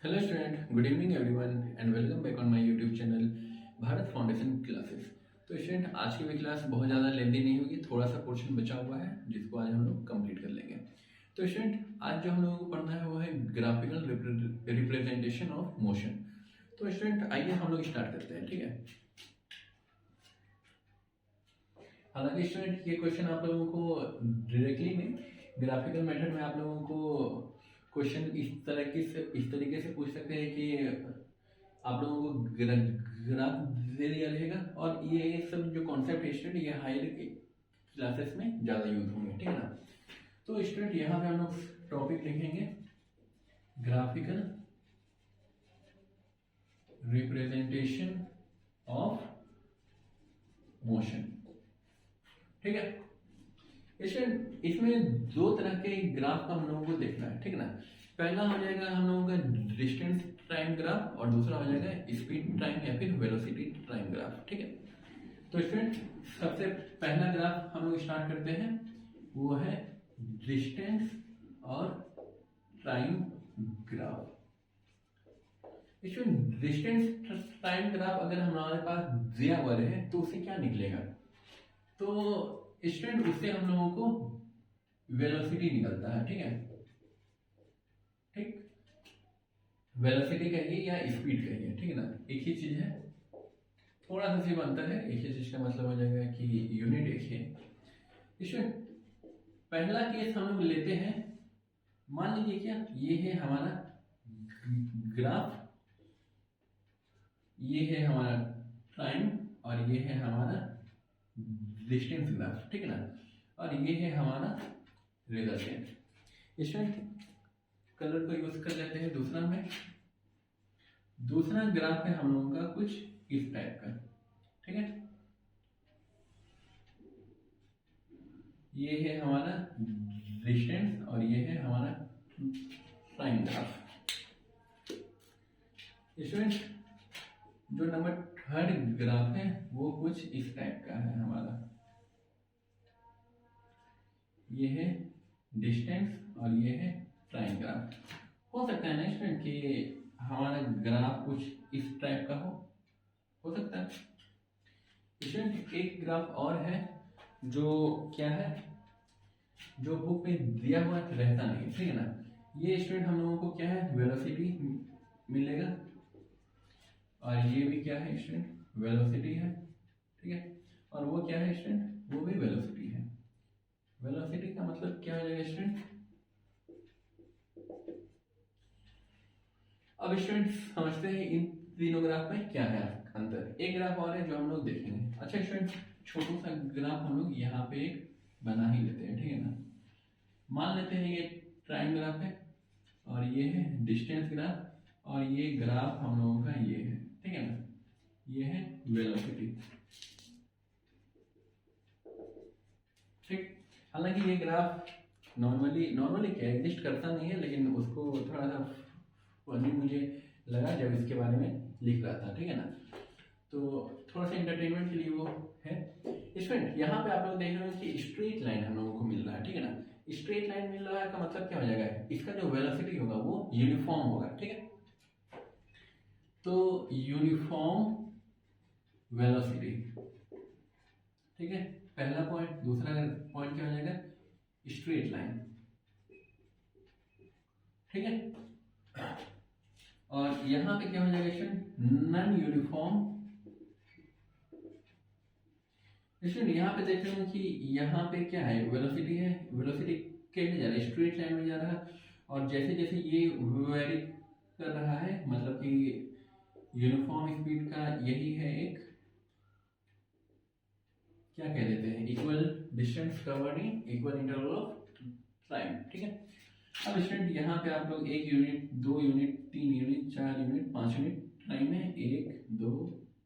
Hello student, good evening everyone and welcome back on my YouTube channel Bharat foundation classes. तो student, आज की भी class बहुत ज़्यादा लेंदी नहीं होगी, थोड़ा सा पोर्शन बचा हुआ है जिसको आज हम लोग कंप्लीट कर लेंगे। तो स्टूडेंट, आज जो हम लोगों को पढ़ना है वो है ग्राफिकल रिप्रेजेंटेशन ऑफ मोशन। तो स्टूडेंट, आइए हम लोग स्टार्ट करते हैं, ठीक है। हालांकि स्टूडेंट, ये क्वेश्चन आप लोगों को डायरेक्टली में ग्राफिकल मेथड में आप लोगों को क्वेश्चन इस तरीके से पूछ सकते हैं कि आप लोगों को ग्राफ दे दिया रहेगा और ये सब जो कॉन्सेप्ट है स्टूडेंट, ये हायर क्लासेस में ज़्यादा यूज होंगे, ठीक है ना। तो स्टूडेंट, यहाँ पे हम लोग टॉपिक लिखेंगे ग्राफिकल रिप्रेजेंटेशन ऑफ मोशन, ठीक है। स्टूडेंट, इसमें दो तरह के ग्राफ का हम लोगों को देखना है, ठीक है ना। पहला हो जाएगा हम लोगों का डिस्टेंस टाइम ग्राफ और दूसरा हो जाएगा स्पीड टाइम या फिर वेलोसिटी टाइम ग्राफ, ठीक है। तो स्टूडेंट, सबसे पहला ग्राफ हम लोग स्टार्ट करते हैं, वो है डिस्टेंस और time graph. Student, distance time graph अगर हमारे पास दिया हुआ है तो उससे क्या निकलेगा, तो स्टूडेंट उससे हम लोगों को वेलोसिटी निकलता है, ठीक है। ठीक, वेलोसिटी कहिए या स्पीड कहिए, ठीक है ना, एक ही चीज है, थोड़ा सा सिर्फ अंतर है। एक ही चीज का मतलब हो जाएगा कि यूनिट एक ही है। स्टूडेंट, पहला केस हम लोग लेते हैं, मान लीजिए क्या ये है हमारा ग्राफ, ये है हमारा टाइम और ये है हमारा डिस्टेंस ग्राफ, ठीक है ना, और ये है हमारा रिजल्टेंट। स्टूडेंट, कलर को यूज कर लेते हैं दूसरा में। दूसरा ग्राफ है हम लोगों का कुछ इस टाइप का, ठीक है। ये है हमारा डिस्टेंस और ये है हमारा टाइम ग्राफ। स्टूडेंट, जो नंबर थर्ड ग्राफ है वो कुछ इस टाइप का है हमारा, ये है डिस्टेंस और ये है टाइम ग्राफ। हो सकता है ना स्टूडेंट कि हमारा ग्राफ कुछ इस टाइप का हो सकता है। स्टूडेंट, एक ग्राफ और है जो क्या है, जो बुक में दिया हुआ रहता नहीं, ठीक है ना। ये स्टूडेंट हम लोगों को क्या है, वेलोसिटी मिलेगा और ये भी क्या है स्टूडेंट, वेलोसिटी है, ठीक है। और वो क्या है स्टूडेंट, वो भी वेलोसिटी है। वेलोसिटी का मतलब क्या हो जाएगा स्टूडेंट। अब स्टूडेंट समझते हैं इन तीनों ग्राफ में क्या है अंतर। एक ग्राफ और है जो हम लोग देखेंगे। अच्छा स्टूडेंट, छोटा सा ग्राफ हम लोग यहाँ पे एक बना ही लेते हैं, ठीक है ना। मान लेते हैं ये टाइम ग्राफ है और ये है डिस्टेंस ग्राफ और ये ग्राफ हम लोगों का ये है, ठीक है ना, ये है वेलोसिटी, ठीक। हालांकि ये ग्राफ नॉर्मली क्या एग्जिस्ट करता नहीं है, लेकिन उसको थोड़ा सा फनी मुझे लगा जब इसके बारे में लिख रहा था, ठीक है ना। तो थोड़ा सा एंटरटेनमेंट के लिए वो है। स्टूडेंट, यहाँ पे आप लोग देख रहे हो कि स्ट्रेट लाइन हम लोगों को मिल रहा है, ठीक है ना। स्ट्रेट लाइन मिल रहा है का मतलब क्या हो जाएगा, इसका जो वेलोसिटी होगा वो यूनिफॉर्म होगा, ठीक है। तो यूनिफॉर्म वेलोसिटी, ठीक है, पहला पॉइंट। दूसरा पॉइंट क्या हो जाएगा, स्ट्रेट लाइन, ठीक है। और यहां पे क्या हो जाएगा स्टूडेंट, नॉन यूनिफॉर्म। स्टूडेंट, यहाँ पे देख रहे हो कि यहाँ पे क्या है, वेलोसिटी है। वेलोसिटी कैसे जा रहा है, स्ट्रेट लाइन में जा रहा है। और जैसे जैसे ये वेरी कर रहा है, मतलब कि यूनिफॉर्म स्पीड का यही है एक, क्या कह देते हैं, equal distance covered in equal interval of time, ठीक है। अब स्टूडेंट, यहाँ पे आप लोग 1 unit, 2 unit, 3 unit, 4 unit, 5 unit time है, 1 2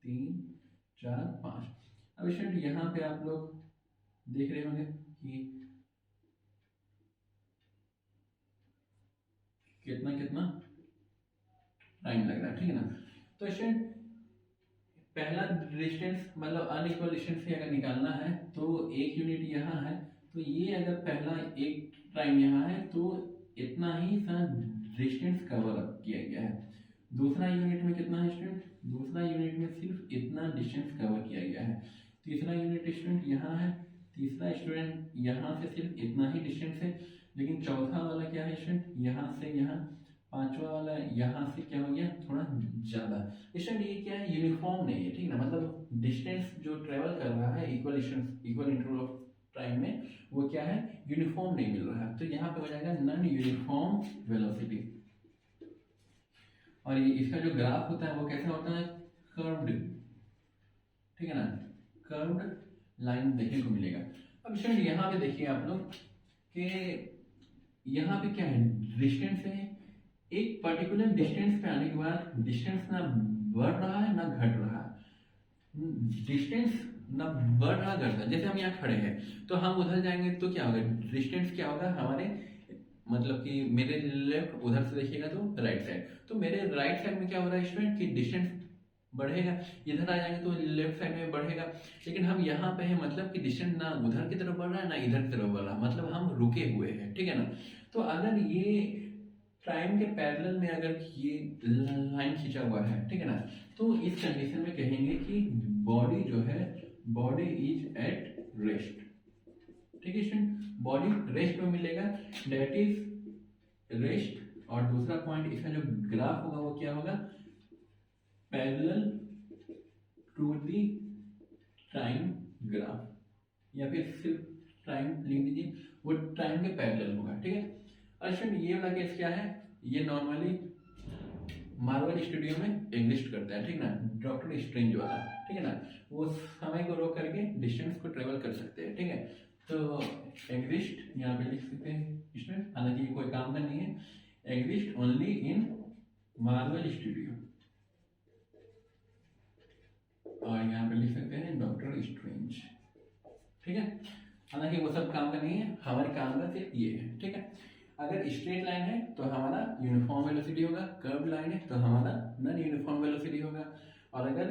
3 4 5। अब स्टूडेंट, यहाँ पे आप लोग देख रहे होंगे कि कितना कितना टाइम लग रहा है, ठीक है ना। तो स्टूडेंट, पहला डिस्टेंस मतलब अनइक्वल डिस्टेंस से अगर निकालना है तो 1 यूनिट यहाँ है, तो ये अगर पहला एक टाइम यहाँ है तो इतना ही सा डिस्टेंस कवर अप किया गया है। दूसरा यूनिट में कितना है स्टूडेंट, दूसरा यूनिट में सिर्फ इतना डिस्टेंस कवर किया गया है। तीसरा यूनिट स्टूडेंट यहाँ है, तीसरा स्टूडेंट यहाँ से सिर्फ इतना ही डिस्टेंस है। लेकिन चौथा वाला क्या है स्टूडेंट, यहाँ से यहाँ, पांचवा वाला यहाँ से क्या हो गया, थोड़ा ज़्यादा। स्टूडेंट ये क्या है, यूनिफॉर्म नहीं है, ठीक है ना, मतलब डिस्टेंस जो ट्रेवल कर रहा है equal distance equal interval of time में, वो क्या है, यूनिफॉर्म नहीं मिल रहा है। तो यहाँ पे हो जाएगा नॉन यूनिफॉर्म वेलोसिटी। और ये इसका जो ग्राफ होता है वो कैसा होता है, कर्व्ड, ठीक है ना, कर्व्ड लाइन देखने को मिलेगा। अब स्टूडेंट यहाँ पे देखिए आप लोग कि यहाँ पे क्या है, डिस्टेंस है। एक पर्टिकुलर डिस्टेंस पे आने के बाद डिस्टेंस ना बढ़ रहा है ना घट रहा है, डिस्टेंस ना बढ़ रहा घट रहा। जैसे हम यहाँ खड़े हैं तो हम उधर जाएंगे तो क्या होगा, डिस्टेंस क्या होगा हमारे, मतलब कि मेरे लेफ्ट उधर से देखिएगा तो राइट साइड, तो मेरे राइट साइड में क्या हो रहा है स्टूडेंट कि डिस्टेंस बढ़ेगा, इधर आ जाएंगे तो लेफ्ट साइड में बढ़ेगा। लेकिन हम यहाँ पे हैं, मतलब कि डिस्टेंस ना उधर की तरफ बढ़ रहा है ना इधर की तरफ बढ़ रहा है, मतलब हम रुके हुए हैं, ठीक है ना। तो अगर ये टाइम के पैरेलल में अगर ये लाइन खींचा हुआ है, ठीक है ना, तो इस कंडीशन में कहेंगे कि बॉडी जो है, बॉडी इज एट रेस्ट, ठीक है स्टूडेंट, बॉडी रेस्ट में मिलेगा, दैट इज रेस्ट। और दूसरा पॉइंट इसका जो ग्राफ होगा वो क्या होगा, parallel to the time graph, या फिर सिर्फ टाइम लिख दीजिए, वो टाइम के पैरेलल होगा, ठीक है। अच्छा ये वाला केस क्या है, ये नॉर्मली मार्वल स्टूडियो में एग्जिस्ट करता है, ठीक ना, डॉक्टर स्ट्रेंज वाला, ठीक है ना, वो समय को रोक करके डिस्टेंस को ट्रेवल कर सकते हैं, ठीक है। तो एग्जिस्ट यहाँ पे लिख सकते हैं स्टूडेंट, हालांकि ये कोई काम का नहीं है, exist only in Marvel studio, और यहाँ पे लिख सकते हैं डॉक्टर स्ट्रेंज, ठीक है। हालांकि वो सब काम का नहीं है, हमारे काम का सिर्फ ये है, ठीक है। अगर स्ट्रेट लाइन है तो हमारा यूनिफॉर्म वेलोसिटी होगा, कर्व लाइन है तो हमारा नॉन यूनिफॉर्म वेलोसिटी होगा, और अगर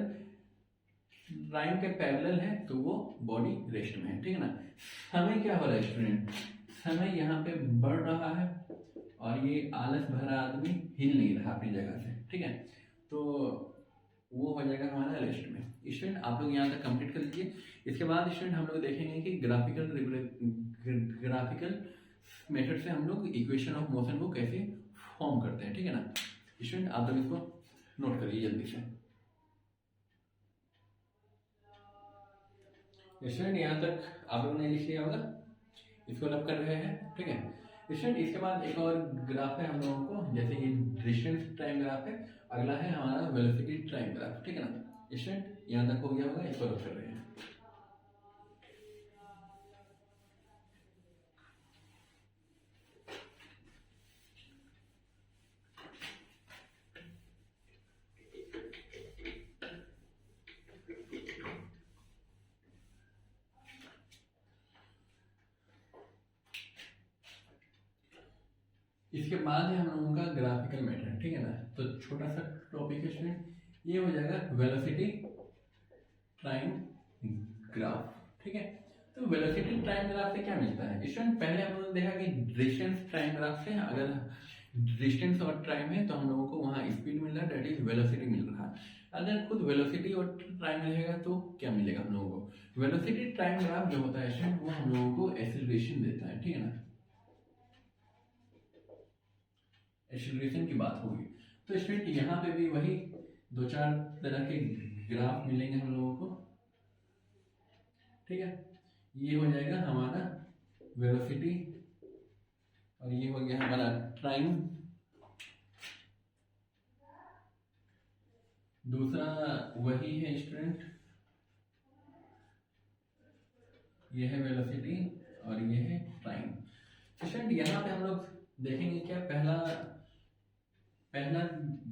लाइन के पैरेलल है तो वो बॉडी रेस्ट में है, ठीक है ना। समय क्या हो रहा है स्टूडेंट, समय यहाँ पे बढ़ रहा है और ये आलस भरा आदमी हिल नहीं रहा अपनी जगह से, ठीक है, तो वो हो जाएगा हमारा रेस्ट में। स्टूडेंट आप लोग यहाँ तक कंप्लीट कर लीजिए। इसके बाद स्टूडेंट हम लोग देखेंगे कि ग्राफिकल मेथड से हम लोग इक्वेशन ऑफ मोशन को कैसे फॉर्म करते हैं, ठीक है ना। स्टूडेंट आप लोग इसको नोट करिए जल्दी से। स्टूडेंट यहाँ तक आप लोगों ने लिख लिया होगा, इसको रब कर रहे हैं, ठीक है। स्टूडेंट इसके बाद एक और ग्राफ है हम लोगों को, जैसे ये डिस्टेंस टाइम ग्राफ है, अगला है हमारा वेलोसिटी टाइम ग्राफ, ठीक है ना। स्टूडेंट यहाँ तक हो गया होगा, इसको रब कर रहे हैं। इसके बाद है हम लोगों का ग्राफिकल मेथड, ठीक है ना। तो छोटा सा टॉपिक है स्टूडेंट, ये हो जाएगा वेलोसिटी टाइम ग्राफ, ठीक है। तो वेलोसिटी टाइम ग्राफ से क्या मिलता है स्टूडेंट, पहले हम लोगों ने देखा कि डिस्टेंस टाइम ग्राफ से अगर डिस्टेंस और टाइम है तो हम लोगों को वहाँ स्पीड मिल रहा है, दैट इज वेलोसिटी मिल रहा है। अगर खुद वेलोसिटी और टाइम रहेगा तो क्या मिलेगा हम लोगों को, वेलोसिटी टाइम ग्राफ जो होता है स्टूडेंट वो हम लोगों को एक्सीलरेशन देता है, ठीक है ना, एक्सीलरेशन की बात होगी। तो स्टूडेंट यहाँ पे भी वही दो चार तरह के ग्राफ मिलेंगे हम लोगों को, ठीक है। ये हो जाएगा हमारा वेलोसिटी और ये हो गया हमारा टाइम। दूसरा वही है स्टूडेंट, ये है वेलोसिटी और ये है टाइम। स्टूडेंट यहाँ पे हम लोग देखेंगे क्या, पहला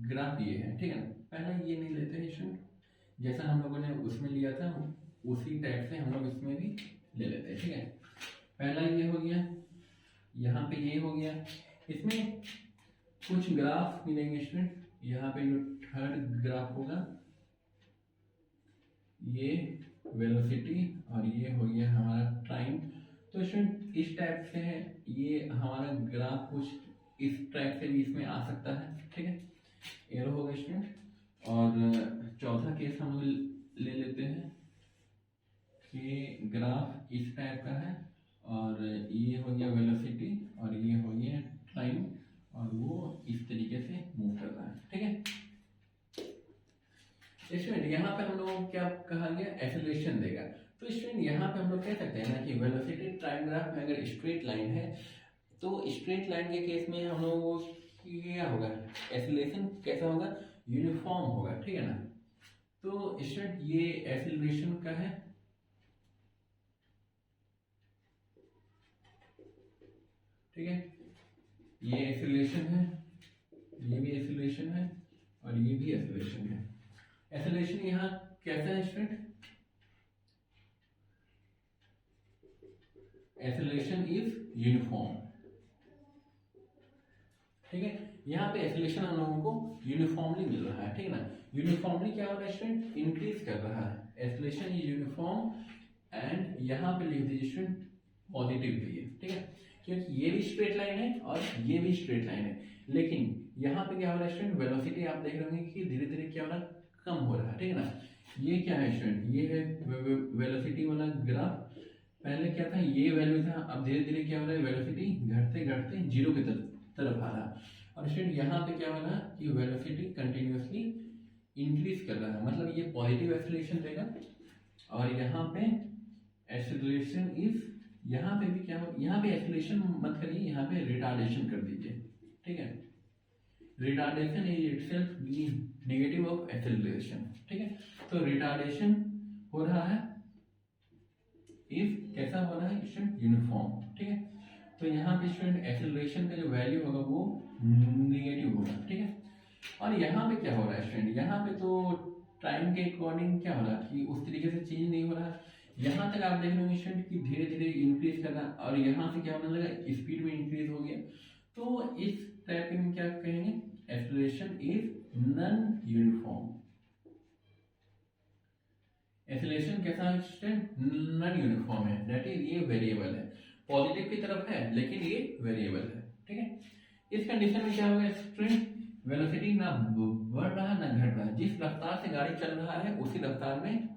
ग्राफ ये है, ठीक है ना। पहला ये नहीं लेते हैं स्टूडेंट, जैसा हम लोगों ने उसमें लिया था उसी टाइप से हम लोग इसमें भी ले लेते हैं, ठीक है। पहला ये हो गया, यहाँ पे ये हो गया, इसमें कुछ ग्राफ मिलेंगे स्टूडेंट। यहाँ पे जो थर्ड ग्राफ होगा ये वेलोसिटी और ये हो गया हमारा टाइम। तो स्टूडेंट इस टाइप से है, ये हमारा ग्राफ कुछ इस ट्रैक से भी इसमें आ सकता है, ठीक है, एरो होगा स्टूडेंट। और चौथा केस हम लोग ले लेते हैं कि ग्राफ इस टाइप का है और ये हो गया वेलोसिटी और ये हो गया टाइम और वो इस तरीके से मूव कर रहा है, ठीक है। स्टूडेंट यहाँ पे हम लोगों को क्या कहा गया, एक्सेलरेशन देगा। तो स्टूडेंट यहाँ पे हम लोग कह सकते हैं ना कि वेलोसिटी टाइम ग्राफ में अगर स्ट्रेट लाइन है तो स्ट्रेट लाइन के केस में हम लोगों को क्या होगा, एक्सेलरेशन कैसा होगा, यूनिफॉर्म होगा, ठीक है ना। तो स्टूडेंट ये एक्सेलरेशन का है, ठीक है, ये एक्सेलरेशन है, ये भी एक्सेलरेशन है और ये भी एक्सेलरेशन है। एक्सेलरेशन यहाँ कैसा है स्टूडेंट, एक्सेलरेशन इज यूनिफॉर्म, ठीक है। यहाँ पे एक्सेलरेशन हम लोगों को यूनिफॉर्मली मिल रहा है, ठीक है ना। यूनिफॉर्मली क्या हो रहा है स्टूडेंट, इंक्रीज कर रहा है, एक्सेलरेशन इज यूनिफॉर्म एंड यहाँ पे लिख दीजिए स्टूडेंट पॉजिटिव भी है, ठीक है, क्योंकि ये भी स्ट्रेट लाइन है और ये भी स्ट्रेट लाइन है। लेकिन यहाँ पे क्या हो रहा है स्टूडेंट, वेलोसिटी आप देख रहे होंगे कि धीरे धीरे क्या हो रहा है, कम हो रहा है, ठीक है ना। ये क्या है स्टूडेंट, ये है वेलोसिटी वाला ग्राफ। पहले क्या था, ये वैल्यू था, अब धीरे धीरे क्या हो रहा है, वेलोसिटी घटते घटते जीरो की तरफ आ रहा है। और स्टूडेंट यहाँ पे क्या हो रहा है कि वेलोसिटी कंटिन्यूअसली इंक्रीज कर रहा है, मतलब ये पॉजिटिव एक्सेलरेशन देगा। और यहाँ पे एक्सेलरेशन इज, यहाँ पे भी क्या हो, यहाँ पे एक्सेलरेशन मत करिए, यहाँ पे रिटार्डेशन कर दीजिए, ठीक है। Retardation is itself negative of acceleration, ठीक है। तो रिटार्डेशन हो रहा है इफ कैसा हो रहा है स्टूडेंट, यूनिफॉर्म, ठीक है। तो यहाँ पे स्टूडेंट एक्सेलरेशन का जो वैल्यू होगा वो नेगेटिव होगा, ठीक है। और यहाँ पे क्या हो रहा है स्टूडेंट, यहाँ पे तो टाइम के अकॉर्डिंग क्या हो रहा है कि उस तरीके से चेंज नहीं हो रहा है। यहाँ तक आप देख रहे हो स्टूडेंट कि धीरे धीरे इंक्रीज कर रहा है और यहाँ से क्या होने लगा, स्पीड में इंक्रीज हो गया। तो इस टाइप में क्या कहेंगे, acceleration is non uniform. Acceleration कैसा है स्टूडेंट, नॉन यूनिफॉर्म है, दैट इज ये वेरिएबल है, पॉजिटिव की तरफ है लेकिन ये वेरिएबल है, ठीक है। इस कंडीशन में क्या होगा स्टूडेंट, वेलोसिटी ना बढ़ रहा है ना घट रहा है, जिस रफ्तार से गाड़ी चल रहा है उसी रफ्तार में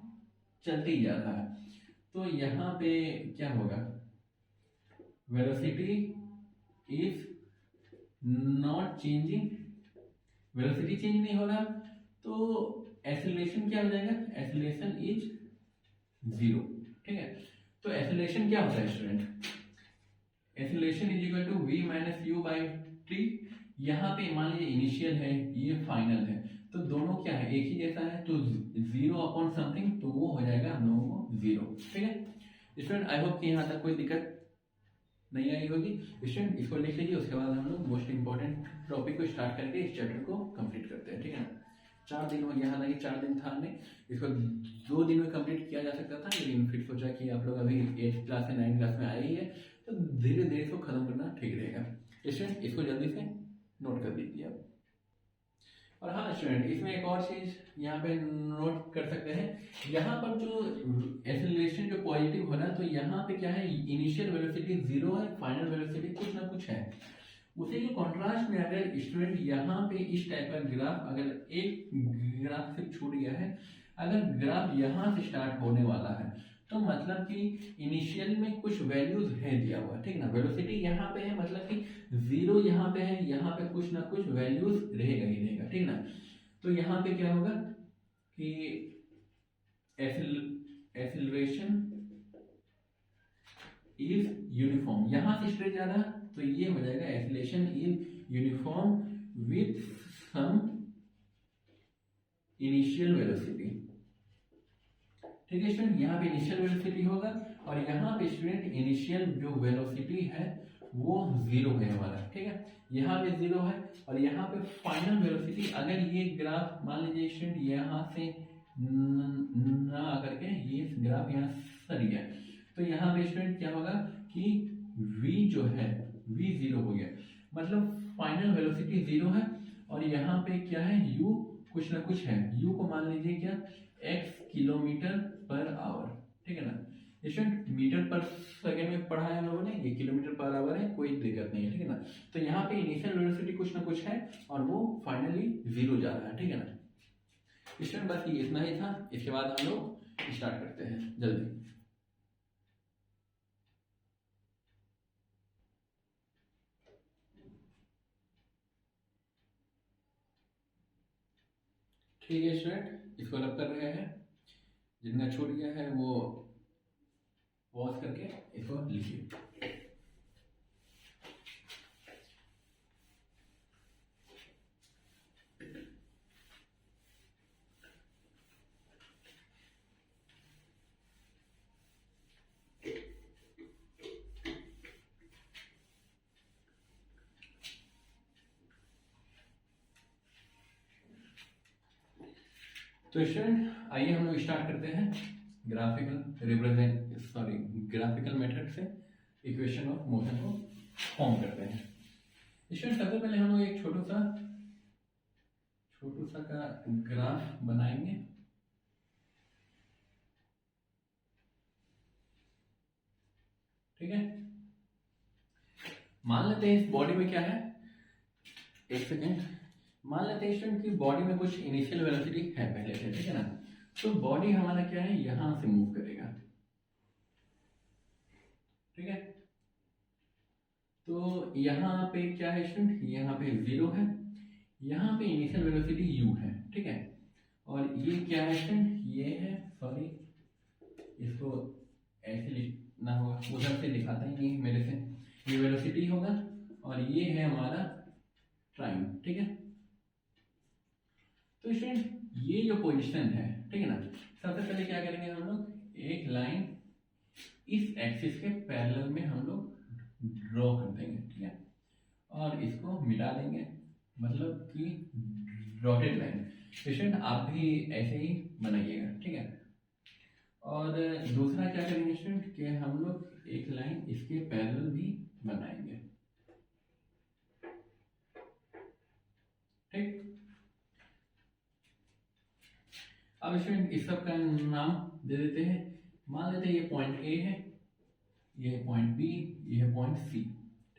चलते ही जा रहा है। तो यहाँ पे क्या होगा, velocity is not changing, velocity change नहीं हो रहा, तो एक्सेलरेशन क्या हो जाएगा, एक्सेलरेशन इज जीरो, ठीक है। तो एक्सेलरेशन क्या होता है student, acceleration is equal to v minus u by t. यहाँ पे मान लीजिए इनिशियल है, ये फाइनल है, तो दोनों क्या है, एक ही जैसा है, तो जीरो अपॉन समथिंग, तो वो हो जाएगा हम लोगों को जीरो, ठीक है स्टूडेंट। आई होप कि यहाँ तक कोई दिक्कत नहीं आई होगी स्टूडेंट। इसको लिख लीजिए, उसके बाद हम लोग मोस्ट इंपॉर्टेंट टॉपिक को स्टार्ट करके इस चैप्टर को कंप्लीट करते हैं, ठीक है ना। 4 दिन हो गया, हालांकि 4 दिन था नहीं, इसको 2 दिन में कंप्लीट किया जा सकता था, लेकिन फिर सोचा कि आप लोग अभी 8th क्लास से 9th क्लास में आए ही है, तो धीरे धीरे इसको खत्म करना ठीक रहेगा स्टूडेंट। इसको जल्दी से नोट कर दीजिए आप। और हाँ स्टूडेंट, इसमें एक और चीज यहाँ पे नोट कर सकते हैं, यहाँ पर जो एक्सेलरेशन जो पॉजिटिव हो रहा है, तो यहाँ पे क्या है, इनिशियल वेलोसिटी जीरो है, फाइनल वेलोसिटी कुछ ना कुछ है। उसी के कॉन्ट्रास्ट में अगर स्टूडेंट यहाँ पे इस टाइप का ग्राफ, अगर एक ग्राफ से छूट गया है, अगर ग्राफ यहाँ से स्टार्ट होने वाला है, तो मतलब कि इनिशियल में कुछ वैल्यूज है दिया हुआ, ठीक ना। वेलोसिटी यहाँ पे है, मतलब कि जीरो यहाँ पे है, यहाँ पे कुछ ना कुछ वैल्यूज रहेगा ही रहेगा, ठीक ना। तो यहाँ पे क्या होगा कि एक्सेलरेशन इज यूनिफॉर्म, यहाँ से स्ट्रेट जा रहा है, तो ये हो जाएगा acceleration is uniform with some initial velocity, ठीक है स्टूडेंट। यहाँ पे इनिशियल वेलोसिटी होगा और यहाँ पे स्टूडेंट इनिशियल जो वेलोसिटी है वो जीरो है हमारा, ठीक है। यहाँ पे जीरो है और यहाँ पे फाइनल वेलोसिटी, अगर ये ग्राफ मान लीजिए स्टूडेंट यहाँ से ना आकर के ये ग्राफ यहाँ सर गया, तो यहाँ पे स्टूडेंट क्या होगा कि v जो है v जीरो हो गया, मतलब फाइनल वेलोसिटी जीरो है और यहाँ पे क्या है, u कुछ ना कुछ है, u को मान लीजिए क्या x किलोमीटर पर आवर, ठीक है ना। स्टूडेंट मीटर पर सेकेंड में पढ़ा है हम लोगों ने, ये किलोमीटर पर आवर है, कोई दिक्कत नहीं है, ठीक है ना। तो यहाँ पे इनिशियल वेलोसिटी कुछ ना कुछ है और वो फाइनली 0 जा रहा है, ठीक है ना। स्टूडेंट बस ये इतना ही था, इसके बाद हम लोग स्टार्ट करते हैं जल्दी। ठीक है स्टूडेंट, इसको रब कर रहे हैं, जिनका छूट गया है वो पॉज करके इसको लिखिए। तो स्टूडेंट आइए हम लोग स्टार्ट करते हैं ग्राफिकल मेथड से इक्वेशन ऑफ मोशन को फॉर्म करते हैं। स्टूडेंट सबसे पहले हम लोग एक छोटा सा का ग्राफ बनाएंगे। ठीक है, मान लेते हैं इस बॉडी में क्या है, एक सेकेंड, मान लेते हैं स्टूडेंट की बॉडी में कुछ इनिशियल वेलोसिटी है पहले से, ठीक है ना। तो बॉडी हमारा क्या है, यहां से मूव करेगा, ठीक है। तो यहाँ पे क्या है स्टूडेंट, यहाँ पे 0 है, यहाँ पे इनिशियल वेलोसिटी u है, ठीक है। और ये क्या है स्टूडेंट, ये है, सॉरी इसको ऐसे लिखना होगा, उधर से दिखाता ही नहीं मेरे से, ये वेलोसिटी होगा और ये है हमारा टाइम, ठीक है। तो स्टूडेंट ये जो पोजीशन है, ठीक है ना, सबसे पहले क्या करेंगे हम लोग, एक लाइन इस एक्सिस के पैरेलल में हम लोग ड्रॉ कर देंगे, ठीक है, और इसको मिटा देंगे, मतलब कि डॉटेड लाइन। स्टूडेंट आप भी ऐसे ही बनाइएगा, ठीक है। और दूसरा क्या करेंगे स्टूडेंट कि हम लोग एक लाइन इसके पैरेलल भी बनाएंगे, ठीक। अब स्टूडेंट इस सब का नाम दे देते हैं, मान लेते हैं ये पॉइंट ए है, ये है पॉइंट बी, ये है पॉइंट सी,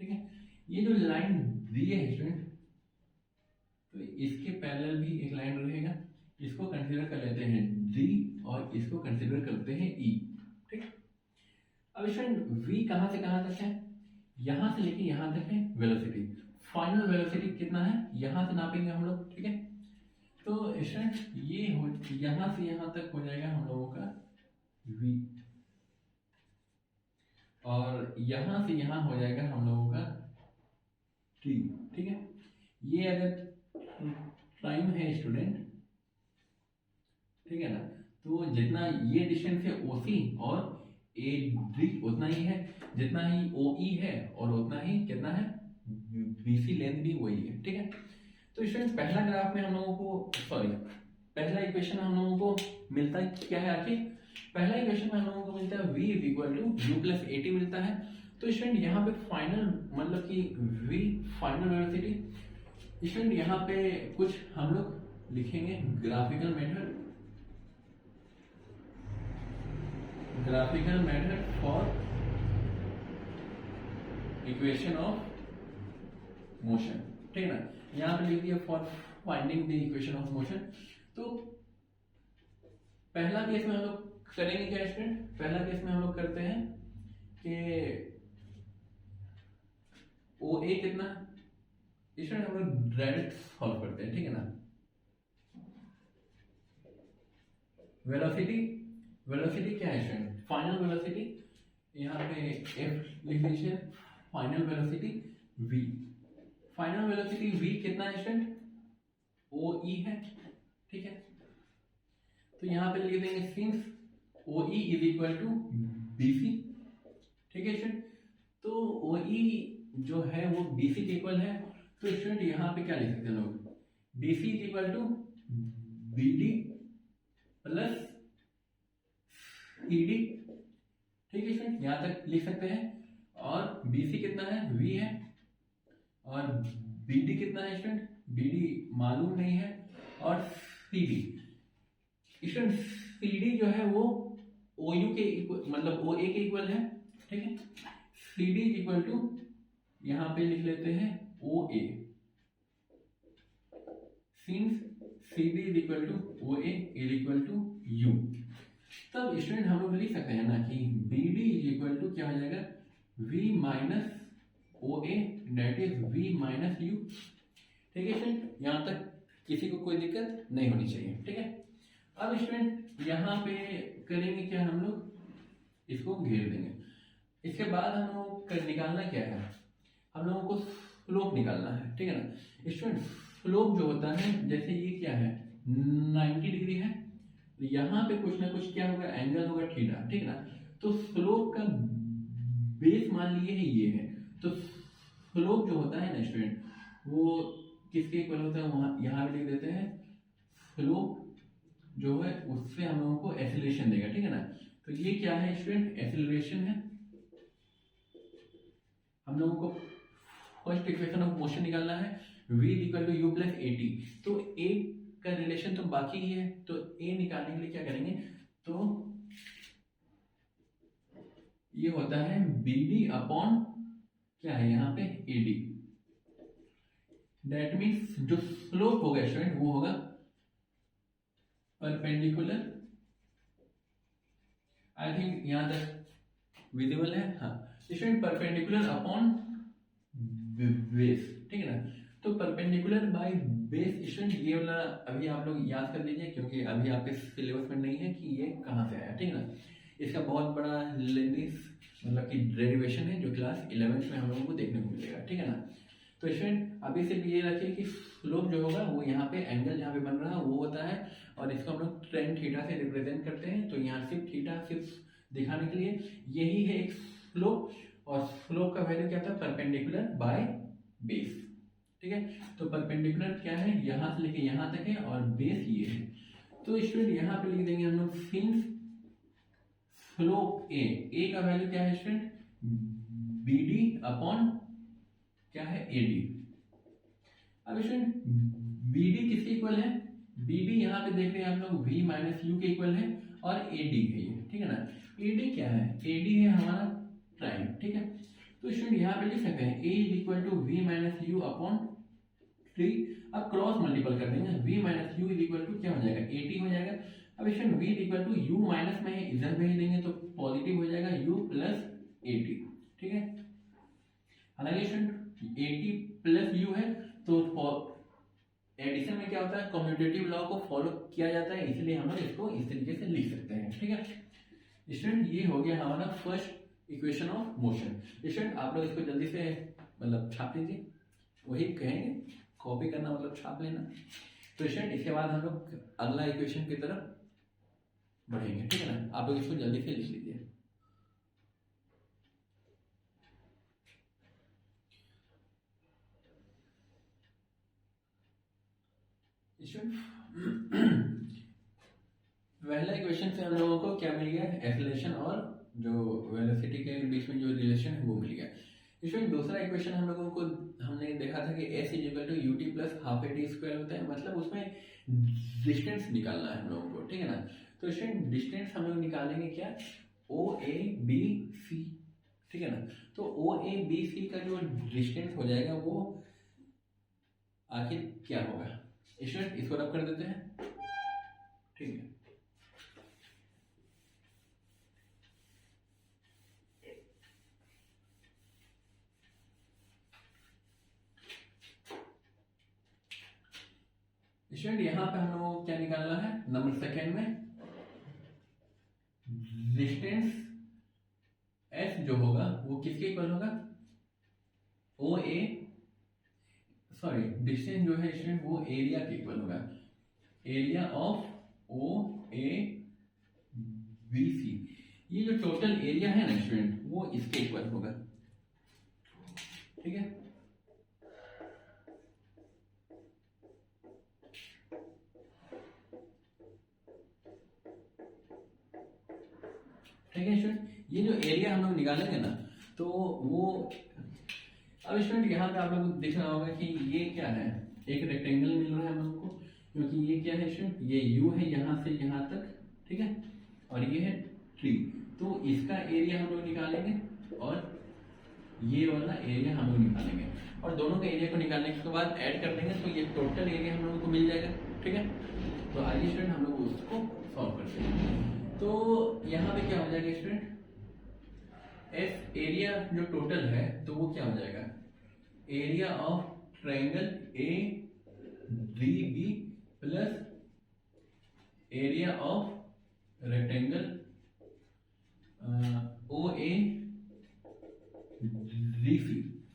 ठीक है। ये जो लाइन दी है स्टूडेंट, तो इसके पैरेलल भी एक लाइन रहेगा, इसको कंसीडर कर लेते हैं डी और इसको कंसीडर करते हैं ई, ठीक। अब स्टूडेंट वी कहां से कहां तक है, यहां से लेके यहां तक है वेलोसिटी, फाइनल वेलोसिटी कितना है यहां से नापेंगे हम लोग, ठीक है। तो स्टूडेंट ये यहां से यहां तक हो जाएगा हम लोगों का v, और यहां से यहां हो जाएगा हम लोगों का t, ठीक है। ये अगर टाइम है स्टूडेंट, ठीक है ना, तो जितना ये डिस्टेंस है OC और AD उतना ही है, जितना ही OE है और उतना ही कितना है BC लेंथ भी वही है, ठीक है। तो स्टूडेंट पहला ग्राफ में हम लोगों को पहला इक्वेशन हम लोगों को मिलता है क्या है, आखिर पहला इक्वेशन में हम लोगों को मिलता है v equal to u plus AT मिलता है। तो स्टूडेंट यहाँ पे फाइनल मतलब कि v फाइनल वेलोसिटी, स्टूडेंट यहाँ पे कुछ हम लोग लिखेंगे graphical method for equation of motion, ठीक है ना। यहाँ पे लिख दिया for finding the equation of motion. तो पहला केस में हम लोग करेंगे क्या स्टूडेंट, पहला केस में हम लोग करते हैं कि OA कितना स्टूडेंट, हम लोग डायरेक्ट सॉल्व करते हैं, ठीक है ना। वेलोसिटी क्या है स्टूडेंट, फाइनल वेलोसिटी, यहाँ पे F लिख लीजिए, final velocity V, final velocity V कितना है स्टूडेंट, OE है, ठीक है। तो यहाँ पे लिख देंगे since OE is equal to BC, ठीक है स्टूडेंट। तो OE जो है वो BC के इक्वल है, तो स्टूडेंट यहाँ पे क्या लिख सकते हैं लोग, BC is equal to BD plus CD, ठीक है स्टूडेंट, यहाँ तक लिख सकते हैं। और BC कितना है, V है, और BD कितना है स्टूडेंट, BD मालूम नहीं है, और CD स्टूडेंट CD जो है वो ओ यू के मतलब ओ ए के इक्वल है, ठीक है। C D is equal to, यहां पे लिख लेते हैं O A, since C D is equal to O A is equal to U, तब स्टूडेंट हम लोग लिख सकते हैं ना कि B D is equal to क्या हो जाएगा, V minus O A that is V minus U, ठीक है स्टूडेंट। यहां तक किसी को कोई दिक्कत नहीं होनी चाहिए, ठीक है। अब स्टूडेंट यहाँ पे करेंगे क्या, हम लोग इसको घेर देंगे। इसके बाद हम लोग को निकालना क्या है, हम लोगों को स्लोप निकालना है, ठीक है ना स्टूडेंट। स्लोप जो होता है, जैसे ये क्या है 90 डिग्री है, तो यहाँ पे कुछ ना कुछ क्या होगा, एंगल होगा थीटा, ठीक है ना। तो स्लोप का बेस मान लिए है ये है, तो स्लोप जो होता है ना स्टूडेंट वो किसके इक्वल होता है, वहां यहाँ पे लिख देते हैं स्लोप जो है उससे हम लोगों को एक्सीलरेशन देगा, ठीक है ना। तो ये क्या है स्टूडेंट, एक्सीलरेशन है। हम लोगों को फर्स्ट इक्वेशन ऑफ मोशन निकालना है, v equal to u plus a t. तो a का रिलेशन तो बाकी ही है, तो a निकालने के लिए क्या करेंगे, तो ये होता है बी डी अपॉन क्या है यहाँ पे ए डी। दैट मीन्स जो स्लोप होगा स्टूडेंट वो होगा परपेंडिकुलर, आई थिंक यहां तक विजिबल है, हाँ स्टूडेंट, परपेंडिकुलर अपॉन बेस, ठीक है ना। तो परपेंडिकुलर बाय बेस स्टूडेंट ये वाला अभी आप लोग याद कर लीजिए, क्योंकि अभी आपके सिलेबस में नहीं है कि ये कहाँ से आया, ठीक है ना। इसका बहुत बड़ा लेंथी मतलब कि डेरिवेशन है जो क्लास 11th में हम लोगों को देखने को मिलेगा, ठीक है ना। तो स्टूडेंट अभी सिर्फ ये रखिए कि स्लोप जो होगा वो यहाँ पे एंगल जहाँ पे बन रहा है वो होता है, और इसको हम लोग tan थीटा से रिप्रेजेंट करते हैं। तो यहाँ सिर्फ थीटा सिर्फ दिखाने के लिए यही है एक स्लोप, और स्लोप का वैल्यू क्या था, परपेंडिकुलर बाय बेस, ठीक है। तो परपेंडिकुलर क्या है, यहाँ से लेके यहाँ तक है, और बेस ये है। तो स्टूडेंट यहाँ पे लिख देंगे हम लोग सिंस स्लोप ए का वैल्यू क्या है स्टूडेंट, बी डी अपॉन क्या है ए डी। अब स्टूडेंट बी डी किसके इक्वल है, बी डी यहाँ पे देख रहे हैं हम लोग v माइनस यू के इक्वल है, और ए डी है ये, ठीक है ना। ए डी क्या है, ए डी है हमारा प्राइम, ठीक है। तो स्टूडेंट यहाँ पे लिख सकते हैं a is equal to v minus u upon 3। अब क्रॉस मल्टीपल कर देंगे, v minus u is equal to क्या हो जाएगा, ए टी हो जाएगा। अब student v is equal to u minus में है, इधर भेज देंगे तो पॉजिटिव हो जाएगा u प्लस ए टी, ठीक है। हालांकि student A T plus you है, तो एडिशन में क्या होता है, कम्यूटेटिव लॉ को फॉलो किया जाता है, इसलिए हम लोग इसको इस तरीके से लिख सकते हैं, ठीक है स्टूडेंट। ये हो गया हमारा first equation of motion. Student आप लोग इसको जल्दी से मतलब छाप लीजिए, वही कहेंगे कॉपी करना मतलब छाप लेना। तो स्टूडेंट इसके बाद हम लोग अगला इक्वेशन की तरफ बढ़ेंगे, ठीक है ना। आप लोग इसको जल्दी से लिख लीजिए। पहला इक्वेशन से हम लोगों को क्या मिल गया, एक्सेलरेशन और जो वेलोसिटी के बीच में जो रिलेशन है वो मिल गया। इसमें दूसरा इक्वेशन हम लोगों को हमने देखा था कि s is equal to u t plus half a t square होता है, मतलब उसमें डिस्टेंस निकालना है हम लोगों को, ठीक है ना। तो इसमें डिस्टेंस हम लोग निकालेंगे क्या, ओ ए बी सी, ठीक है ना। तो ओ ए बी सी का जो डिस्टेंस हो जाएगा वो आखिर क्या होगा, इसको रब कर देते हैं, ठीक है। स्टूडेंट यहाँ पे हम लोगों को क्या निकालना है, नंबर सेकेंड में डिस्टेंस एस जो होगा वो किसके इक्वल होगा, ओ ए सॉरी डिस्टेंस जो है स्टूडेंट वो एरिया के इक्वल होगा, area of O A B C. ये जो टोटल एरिया है ना स्टूडेंट वो इसके इक्वल होगा, ठीक है। ठीक है स्टूडेंट, ये जो एरिया हम लोग निकालेंगे ना तो वो अब स्टूडेंट यहाँ पे आप लोग को दिख रहा होगा कि ये क्या है, एक रेक्टेंगल मिल रहा है हम लोग को, क्योंकि ये क्या है स्टूडेंट, ये यू है यहाँ से यहाँ तक, ठीक है, और ये है 3। तो इसका एरिया हम लोग निकालेंगे और ये वाला एरिया हम लोग निकालेंगे, और दोनों का एरिया को निकालने के बाद ऐड कर देंगे तो ये टोटल एरिया हम लोगों को मिल जाएगा। ठीक है, तो आइए स्टूडेंट हम लोग उसको सॉल्व करते हैं। तो यहाँ पे क्या हो जाएगा स्टूडेंट, एफ एरिया जो टोटल है तो वो क्या हो जाएगा, area of triangle A D B plus area of rectangle O A D C.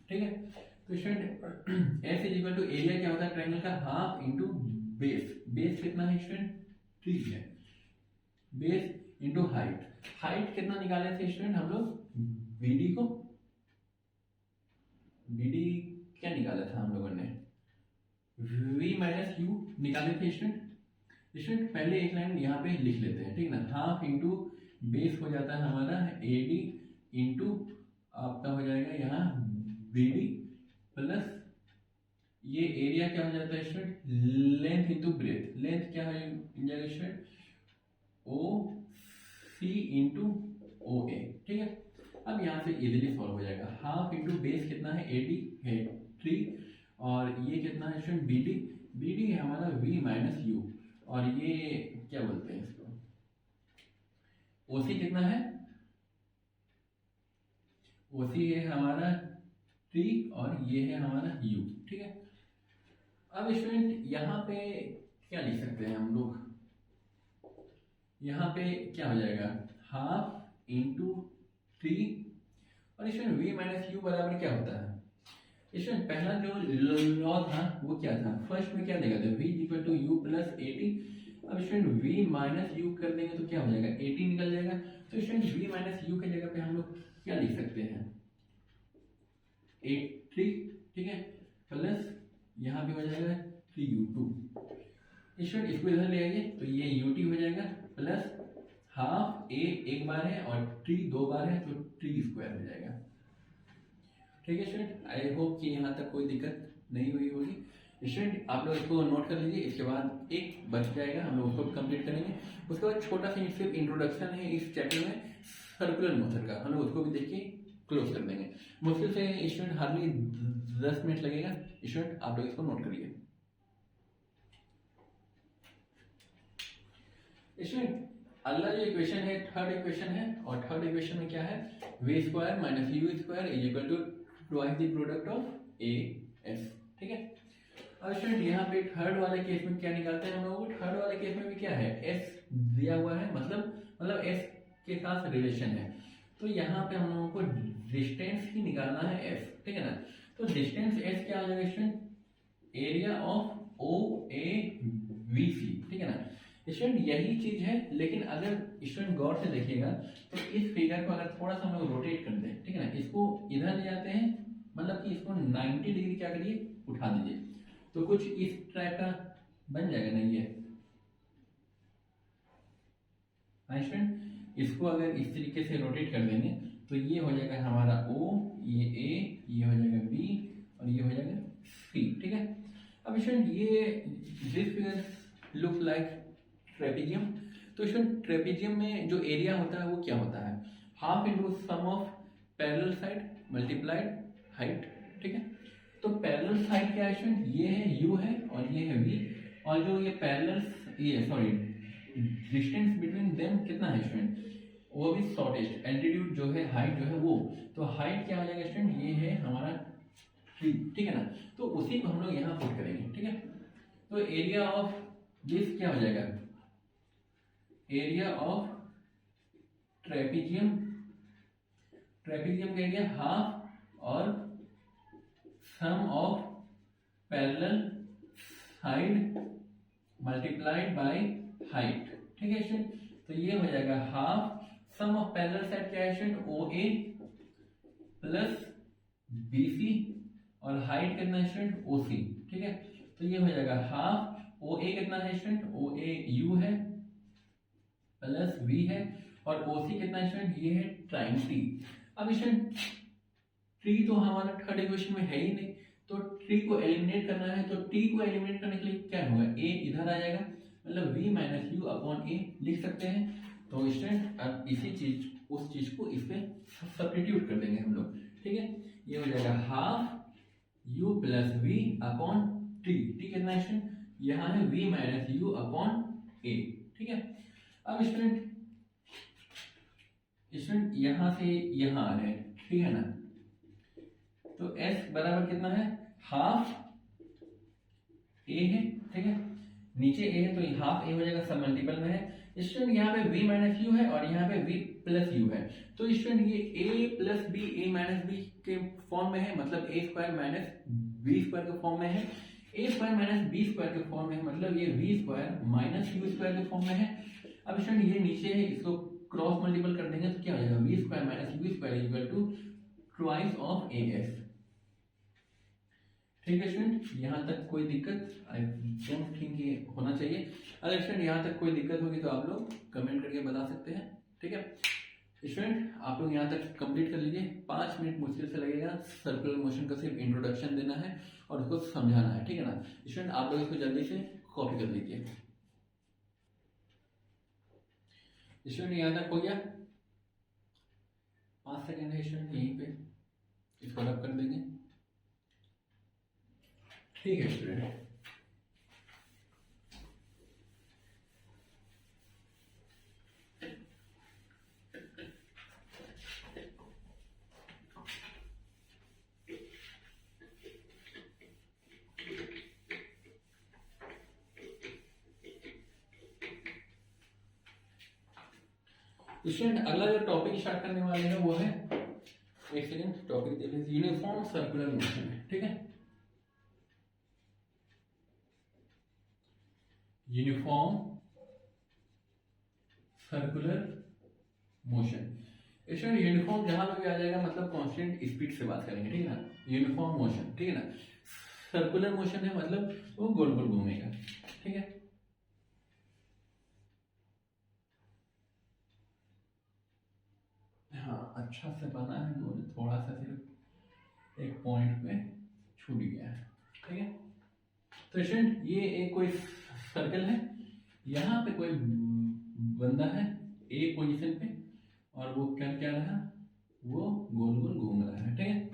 ठीक है, तो student S is equal to area क्या होता है ट्रायंगल का, हाफ इंटू बेस। बेस कितना है स्टूडेंट, 3 है, बेस इंटू हाइट। हाइट कितना निकाले थे स्टूडेंट हम लोग, बीडी को, बीडी क्या निकाला था हम लोगों ने, v माइनस यू निकाले थे स्टूडेंट। स्टूडेंट पहले एक लाइन यहाँ पे लिख लेते हैं, ठीक ना, हाफ इंटू बेस हो जाता है हमारा एडी इंटू आपका हो जाएगा यहाँ बीडी प्लस ये एरिया क्या हो जाता है student, length into breadth. Length क्या हो जाएगा स्टूडेंट, ओ सी इंटू ओ ए। ठीक है, अब यहाँ से इजीली सॉल्व हो जाएगा। हाफ इंटू बेस कितना है, एडी है 3, और ये कितना है स्टूडेंट, बीडी। बीडी है हमारा v माइनस यू, और ये क्या बोलते हैं इसको, ओसी कितना है, ओसी है हमारा 3 और ये है हमारा u। ठीक है, अब स्टूडेंट यहाँ पे क्या लिख सकते हैं हम लोग, यहाँ पे क्या हो जाएगा, हाफ इंटू 3, और स्टूडेंट v माइनस यू बराबर क्या होता है स्टूडेंट, पहला जो लॉ था वो क्या था, फर्स्ट में क्या देगा था, v equal to u plus 80। अब स्टूडेंट v माइनस यू कर देंगे तो क्या हो जाएगा, 80 निकल जाएगा। तो स्टूडेंट v माइनस यू की जगह पे हम लोग क्या लिख सकते हैं, 83। ठीक है, प्लस यहाँ पे हो जाएगा 3u2। स्टूडेंट इसको इधर ले आइए तो ये ut हो जाएगा, प्लस हाफ a एक बार है और 3 2 बार है तो 3 स्क्वायर हो जाएगा। ठीक है स्टूडेंट, आई होप कि यहाँ तक कोई दिक्कत नहीं हुई होगी। स्टूडेंट आप लोग इसको नोट कर लीजिए, इसके बाद एक बच जाएगा, हम लोग उसको कंप्लीट करेंगे। उसके बाद छोटा सा सिर्फ इंट्रोडक्शन है इस चैप्टर में सर्कुलर मेथड का, हम लोग उसको भी देखिए क्लोज कर देंगे। मुश्किल से स्टूडेंट हार्डली 10 मिनट लगेगा। स्टूडेंट आप लोग इसको नोट करिए। स्टूडेंट अगला जो इक्वेशन है थर्ड इक्वेशन है, और थर्ड इक्वेशन में क्या है, v square minus u square is equal to twice the product of a s. ठीक है, अब स्टूडेंट यहाँ पे थर्ड वाले केस में क्या निकालते हैं हम लोगों को, थर्ड वाले केस में भी क्या है, एस दिया हुआ है, मतलब एस के साथ रिलेशन है, तो यहाँ पे हम लोगों को डिस्टेंस ही निकालना है एस। ठीक है ना, तो डिस्टेंस एस क्या हो जाएगा student, area of O A V C. ठीक है ना स्टूडेंट, यही चीज है, लेकिन अगर स्टूडेंट गौर से देखिएगा तो इस फिगर को अगर थोड़ा सा हम लोग रोटेट कर दें, ठीक है ना, इसको इधर ले जाते हैं, मतलब कि इसको 90 डिग्री क्या करिए, उठा दीजिए, तो कुछ इस टाइप का बन जाएगा ना ये। हाँ स्टूडेंट, इसको अगर इस तरीके से रोटेट कर देंगे तो ये हो जाएगा हमारा O, ये A, ये हो जाएगा B और ये हो जाएगा C। ठीक है, अब स्टूडेंट ये this figure look like trapezium. तो स्टूडेंट ट्रेपेजियम में जो एरिया होता है वो क्या होता है, half into sum of parallel side multiplied height. ठीक है, तो पैरेलल साइड क्या है स्टूडेंट, ये है u है और ये है v, और जो ये पैरेलल ये सॉरी डिस्टेंस बिटवीन देम कितना है स्टूडेंट, वो भी शॉर्टेस्ट, एल्टीट्यूड जो है हाइट जो है वो, तो हाइट क्या हो जाएगा स्टूडेंट, ये है हमारा 3। ठीक है ना, तो उसी को हम लोग यहाँ पुट करेंगे। ठीक है, तो एरिया ऑफ दिस क्या हो जाएगा, एरिया ऑफ ट्रेपेजियम, ट्रेपेजियम का एरिया हाफ और sum of parallel side multiplied by height. ठीक है स्टूडेंट, तो ये हो जाएगा half sum of parallel side क्या है student, O A plus B C, और हाइट कितना है स्टूडेंट, ओ सी। ठीक है, तो ये हो जाएगा हाफ ओ ए कितना है स्टूडेंट, ओ ए यू है प्लस v है, और ओ सी कितना है स्टूडेंट, ये है ट्राइन टी। अब स्टूडेंट ट्री तो हमारा थर्ड इक्वेशन में है ही नहीं, तो ट्री को एलिमिनेट करना है, तो टी को एलिमिनेट करने के लिए क्या होगा, a इधर आ जाएगा, मतलब v माइनस यू अपॉन ए लिख सकते हैं। तो स्टूडेंट अब इसी चीज उस चीज को इस पे सब्स्टिट्यूट कर देंगे हम लोग, ठीक है। ये हो जाएगा half u plus v upon t, t कितना है स्टूडेंट, यहाँ है v minus u upon a, ठीक है। अब स्टूडेंट यहाँ से यहाँ आ रहे हैं, ठीक है ना, तो s बराबर कितना है, हाफ a है, ठीक है, नीचे a है तो हाफ a हो जाएगा, सब मल्टीपल में है। स्टूडेंट यहाँ पे v माइनस यू है और यहाँ पे v प्लस यू है, तो स्टूडेंट ये a plus b, a minus b के फॉर्म में है, मतलब a square minus b square के फॉर्म में है, a square minus b square के फॉर्म में है, मतलब ये v square minus u square के फॉर्म में है। अब स्टूडेंट ये नीचे है, इसको क्रॉस मल्टीपल कर देंगे तो क्या हो जाएगा, v square minus u square equal to twice of as, ठीक है स्टूडेंट। यहाँ तक कोई दिक्कत आई डोंट थिंक ये होना चाहिए। अगर स्टूडेंट यहाँ तक कोई दिक्कत होगी तो आप लोग कमेंट करके बता सकते हैं, ठीक है। स्टूडेंट आप लोग यहाँ तक कंप्लीट कर लीजिए, 5 मिनट मुश्किल से लगेगा, सर्कुलर मोशन का सिर्फ इंट्रोडक्शन देना है और उसको समझाना है, ठीक है ना। स्टूडेंट आप लोग इसको जल्दी से कॉपी कर लीजिए। स्टूडेंट यहाँ तक हो गया, 5 सेकेंड है स्टूडेंट, यहीं पे इसको रब कर देंगे, ठीक है स्टूडेंट। स्टूडेंट अगला जो टॉपिक स्टार्ट करने वाले हैं वो है, एक सेकेंड टॉपिक देख लीजिए, यूनिफॉर्म सर्कुलर मोशन है, ठीक है। Uniform circular motion, student uniform जहां पे भी आ जाएगा मतलब कांस्टेंट स्पीड से बात करेंगे, ठीक है ना। यूनिफॉर्म मोशन, ठीक है ना। सर्कुलर मोशन है मतलब वो गोल गोल घूमेगा, ठीक है। हाँ अच्छा से बना है गोल, थोड़ा सा सिर्फ एक पॉइंट पे छूट गया है, ठीक है। तो स्टूडेंट ये एक कोई सर्कल है, यहाँ पे कोई बंदा है ए पोजीशन पे और वो कर क्या रहा, वो गोल गोल घूम रहा है, ठीक है।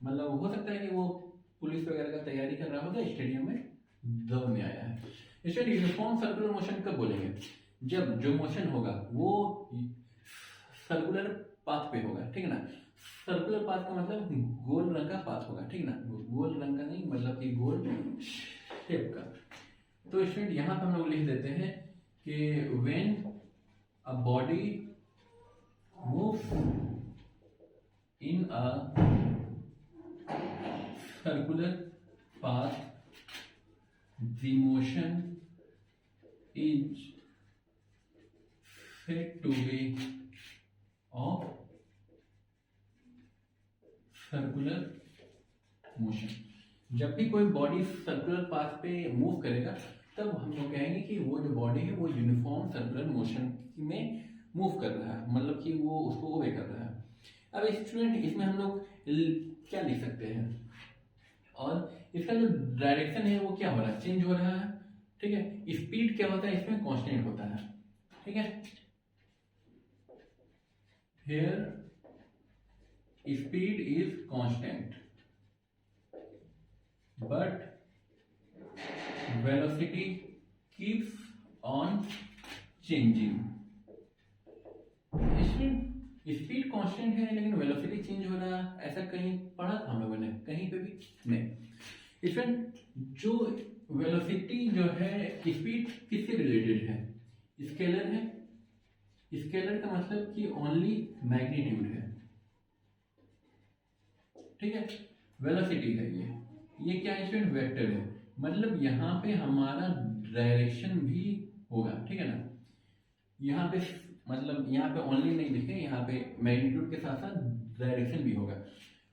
मतलब हो सकता है कि वो पुलिस वगैरह का तैयारी कर रहा होगा, स्टेडियम में दौड़ने आया है। स्टूडेंट यूनिफॉर्म सर्कुलर मोशन कब बोलेंगे, जब जो मोशन होगा वो सर्कुलर पाथ पे होगा, ठीक है ना। सर्कुलर पाथ का मतलब गोल रंग का पाथ होगा, ठीक है ना, गोल रंग का नहीं मतलब कि गोल शेप का। तो स्टूडेंट यहाँ पे हम लोग लिख देते हैं कि when a body moves in a circular path the motion is said to be of circular motion. जब भी कोई बॉडी सर्कुलर पाथ पे मूव करेगा तब हम लोग कहेंगे कि वो जो बॉडी है वो यूनिफॉर्म सर्कुलर मोशन में मूव कर रहा है, मतलब कि वो उसको ओबे कर रहा है। अब स्टूडेंट इसमें हम लोग क्या लिख सकते हैं, और इसका जो डायरेक्शन है वो क्या हो रहा है, चेंज हो रहा है, ठीक है। स्पीड क्या होता है इसमें, कांस्टेंट होता है, ठीक है। Here speed is constant but velocity keeps on changing। इसमें स्पीड कांस्टेंट है लेकिन वेलोसिटी चेंज हो रहा है, ऐसा कहीं पढ़ा था हम लोगों ने, कहीं पे भी नहीं। इसमें जो वेलोसिटी जो है स्पीड किससे रिलेटेड है, स्केलर है। स्केलर का मतलब कि ओनली मैग्नीट्यूड है, ठीक है। वेलोसिटी है ये क्या है स्टूडेंट, वेक्टर है, मतलब यहाँ पे हमारा डायरेक्शन भी होगा, ठीक है ना। यहाँ पे मतलब यहाँ पे ओनली नहीं लिखे, यहाँ पे मैग्नीट्यूड के साथ साथ डायरेक्शन भी होगा।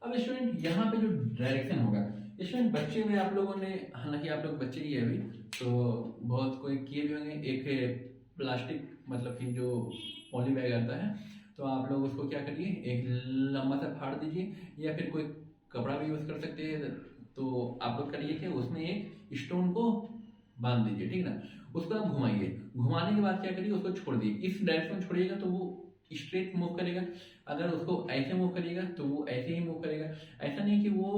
अब स्टूडेंट यहाँ पे जो डायरेक्शन होगा, स्टूडेंट बच्चे में आप लोगों ने, हालांकि आप लोग बच्चे ही है अभी तो बहुत कोई किए भी होंगे, एक प्लास्टिक मतलब कि जो पॉली बैग आता है तो आप लोग उसको क्या करिए, एक लंबा सा फाड़ दीजिए या फिर कोई कपड़ा भी यूज कर सकते हैं। तो आप लोग करिए कि उसमें एक स्टोन को बांध दीजिए, ठीक है ना। उसको आप घुमाइए, घुमाने के बाद क्या करिए, उसको छोड़ दिए, इस डायरेक्शन में छोड़िएगा तो वो स्ट्रेट मूव करेगा, अगर उसको ऐसे मूव करिएगा तो वो ऐसे ही मूव करेगा। ऐसा नहीं कि वो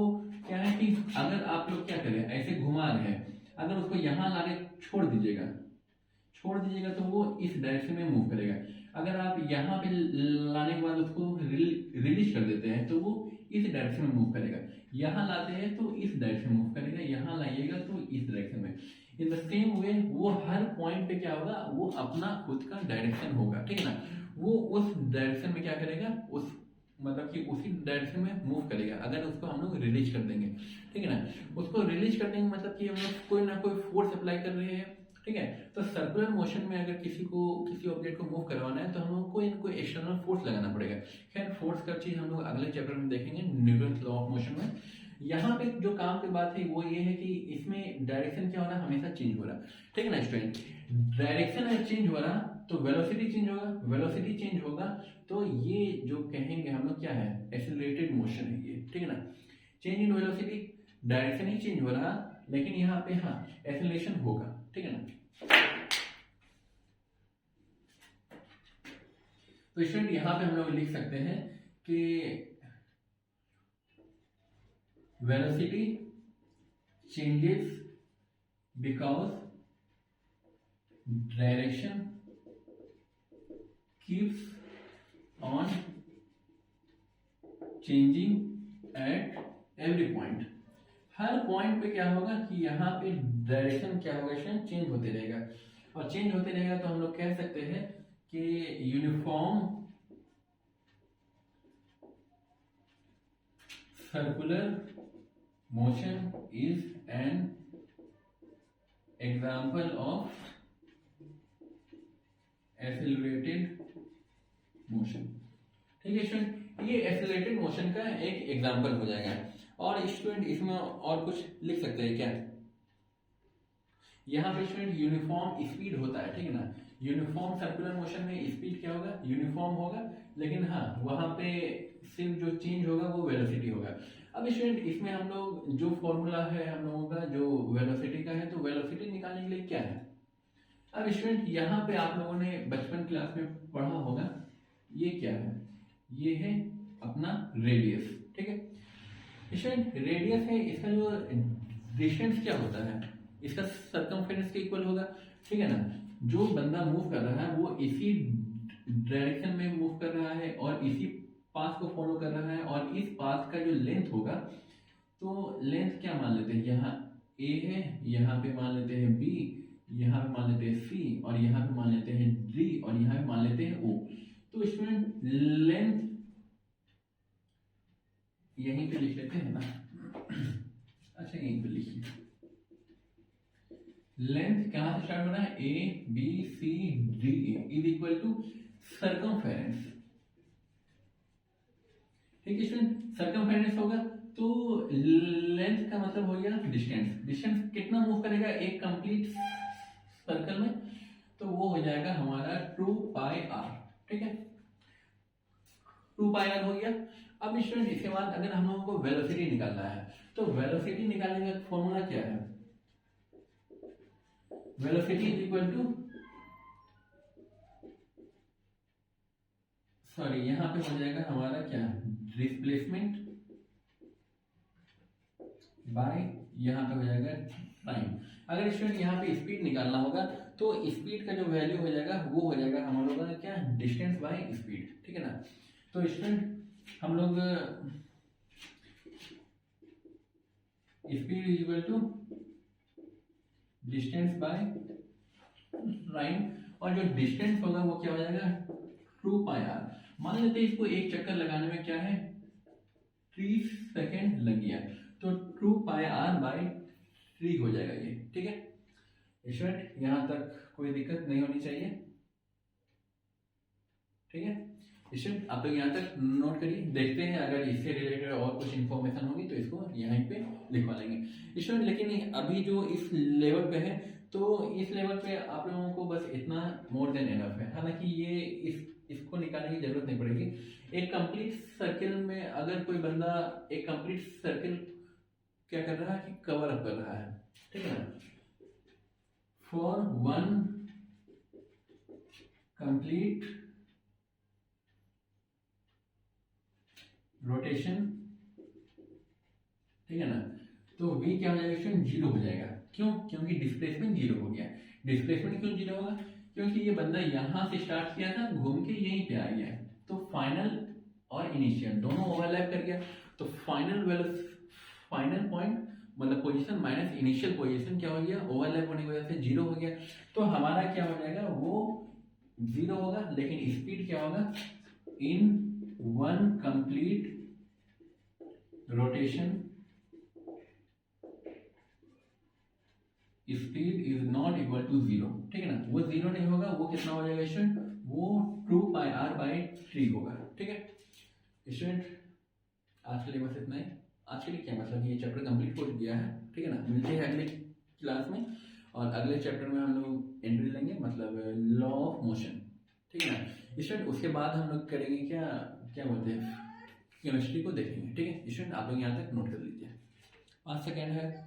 क्या है कि अगर आप लोग क्या करें, ऐसे घुमा रहे हैं, अगर उसको यहाँ लाके छोड़ दीजिएगा तो वो इस डायरेक्शन में मूव करेगा। अगर आप यहाँ पे लाने के बाद उसको रिलीज कर देते हैं तो वो इस डायरेक्शन में मूव करेगा। यहाँ लाते हैं तो इस डायरेक्शन में मूव करेगा, यहाँ लाइएगा तो इस डायरेक्शन में। इन द सेम वे वो हर पॉइंट पे क्या होगा, वो अपना खुद का डायरेक्शन होगा, ठीक है ना। वो उस डायरेक्शन में क्या करेगा, उस मतलब कि उसी डायरेक्शन में मूव करेगा। अगर उसको हम लोग रिलीज कर देंगे, ठीक है ना, उसको रिलीज कर देंगे मतलब कि हम लोग कोई ना कोई फोर्स अप्लाई कर रहे हैं, ठीक है। तो सर्कुलर मोशन में अगर किसी ऑब्जेक्ट को मूव करवाना है तो हम लोग को कोई एक्सटर्नल फोर्स लगाना पड़ेगा। खैर फोर्स का चीज हम लोग अगले चैप्टर में देखेंगे, न्यूटन लॉ ऑफ मोशन में। यहाँ पे जो काम की बात है वो ये है कि इसमें डायरेक्शन क्या हो रहा है, हमेशा चेंज हो रहा है, ठीक है ना स्टूडेंट। डायरेक्शन अगर चेंज हो रहा तो वेलोसिटी चेंज होगा, वेलोसिटी चेंज होगा तो ये जो कहेंगे हम लोग क्या है, एक्सेलरेटेड मोशन है ये, ठीक है ना। Change in velocity, direction he change हो रहा लेकिन यहाँ पे हाँ एक्सेलरेशन होगा, ठीक है ना। तो स्टूडेंट यहाँ पे हम लोग लिख सकते हैं कि velocity changes because direction keeps on changing at every point. Her point पे क्या होगा कि यहाँ पे डायरेक्शन क्या होगा, चेंज होते रहेगा, और चेंज होते रहेगा तो हम लोग कह सकते हैं कि uniform circular motion is an example of accelerated motion, ठीक है स्टूडेंट। ये एक्सेलरेटेड मोशन का एक एग्जाम्पल हो जाएगा। और स्टूडेंट इसमें और कुछ लिख सकते हैं क्या, यहाँ पे स्टूडेंट यूनिफॉर्म स्पीड होता है, ठीक है ना। यूनिफॉर्म सर्कुलर मोशन में स्पीड क्या होगा, यूनिफॉर्म होगा, लेकिन हाँ वहां पे सिर्फ जो चेंज होगा वो वेलोसिटी होगा। अब स्टूडेंट इसमें हम लोग जो फॉर्मूला है हम लोगों का जो वेलोसिटी का है, तो वेलोसिटी निकालने के लिए क्या है। अब स्टूडेंट यहाँ पे आप लोगों ने बचपन क्लास में पढ़ा होगा, ये क्या है, ये है अपना रेडियस, ठीक है स्टूडेंट। रेडियस है, इसका जो डिस्टेंस क्या होता है, इसका सरकमफेरेंस के इक्वल होगा, ठीक है ना। जो बंदा मूव कर रहा है वो इसी डायरेक्शन में मूव कर रहा है और इसी पाथ को फॉलो कर रहा है, और इस पाथ का जो लेंथ होगा, तो लेंथ क्या मान लेते हैं, यहाँ ए है, यहाँ पे मान लेते हैं बी, यहाँ पे मान लेते हैं सी, और यहाँ पे मान लेते हैं डी, और यहाँ पे मान लेते हैं ओ। तो स्टूडेंट लेंथ यहीं पे लिख लेते हैं ना, अच्छा यहीं पे लिखिए, लेंथ कहां से स्टार्ट हो रहा है, A B C D is equal to circumference, ठीक है स्टूडेंट। सर्कमफेरेंस होगा तो लेंथ का मतलब हो गया डिस्टेंस, डिस्टेंस कितना मूव करेगा एक कंप्लीट सर्कल में, तो वो हो जाएगा हमारा 2 पाई आर, ठीक है 2 पाई आर हो गया। अब स्टूडेंट इसके बाद अगर हम लोगों को वेलोसिटी निकालना है, तो वेलोसिटी निकालने का फॉर्मूला क्या है, velocity is equal to, sorry यहाँ पे हो जाएगा हमारा क्या, डिस्प्लेसमेंट बाय यहाँ पे हो जाएगा टाइम। अगर स्टूडेंट यहाँ पे स्पीड निकालना होगा तो स्पीड का जो वैल्यू हो जाएगा वो हो जाएगा हम लोगों का क्या, डिस्टेंस बाय स्पीड, ठीक है ना। तो स्टूडेंट हम लोग speed is equal to distance by time, और जो डिस्टेंस होगा वो क्या हो जाएगा 2 पाई आर। मान लेते हैं इसको एक चक्कर लगाने में क्या है 30 सेकेंड लग गया, तो 2 पाई आर बाई 3 हो जाएगा ये, ठीक है स्टूडेंट। यहाँ तक कोई दिक्कत नहीं होनी चाहिए, ठीक है स्टूडेंट। आप लोग यहाँ तक नोट करिए, देखते हैं अगर इससे रिलेटेड और कुछ इन्फॉर्मेशन होगी तो इसको यहीं पे लिखवा लेंगे स्टूडेंट। लेकिन अभी जो इस लेवल पे है, तो इस लेवल पे आप लोगों को बस इतना मोर देन एनफ है, हालांकि ये इसको निकालने की जरूरत नहीं पड़ेगी। एक कंप्लीट सर्किल में अगर कोई बंदा एक कंप्लीट सर्किल क्या कर रहा है कि कवर अप कर रहा है, ठीक है ना, फॉर वन कंप्लीट रोटेशन, ठीक है ना, तो v क्या हो जाएगा स्टूडेंट, जीरो हो जाएगा। क्यों? क्योंकि डिस्प्लेसमेंट जीरो हो गया। डिस्प्लेसमेंट क्यों जीरो होगा? क्योंकि ये बंदा यहां से स्टार्ट किया था, घूम के यहीं पे आ गया है, तो फाइनल और इनिशियल दोनों ओवरलैप कर गया, तो फाइनल पॉइंट मतलब पोजीशन माइनस इनिशियल पोजीशन क्या हो गया, ओवरलैप होने की वजह से जीरो हो गया। तो हमारा क्या हो जाएगा, वो जीरो होगा, लेकिन स्पीड क्या होगा, in one complete rotation speed is not equal to zero, ठीक है ना, वो जीरो नहीं होगा, वो कितना हो जाएगा स्टूडेंट, वो 2πr/3 होगा। ठीक है स्टूडेंट, आज के लिए बस इतना ही। आज के लिए क्या मतलब ये चैप्टर कंप्लीट हो गया है, ठीक है ना। मिलते हैं अगले क्लास में, और अगले चैप्टर में हम लोग एंट्री लेंगे, मतलब लॉ ऑफ मोशन, ठीक है ना स्टूडेंट। उसके बाद हम लोग करेंगे क्या क्या बोलते हैं, केमिस्ट्री को देखेंगे, ठीक है स्टूडेंट। आप लोग यहाँ तक नोट कर लीजिए। 5 सेकेंड है।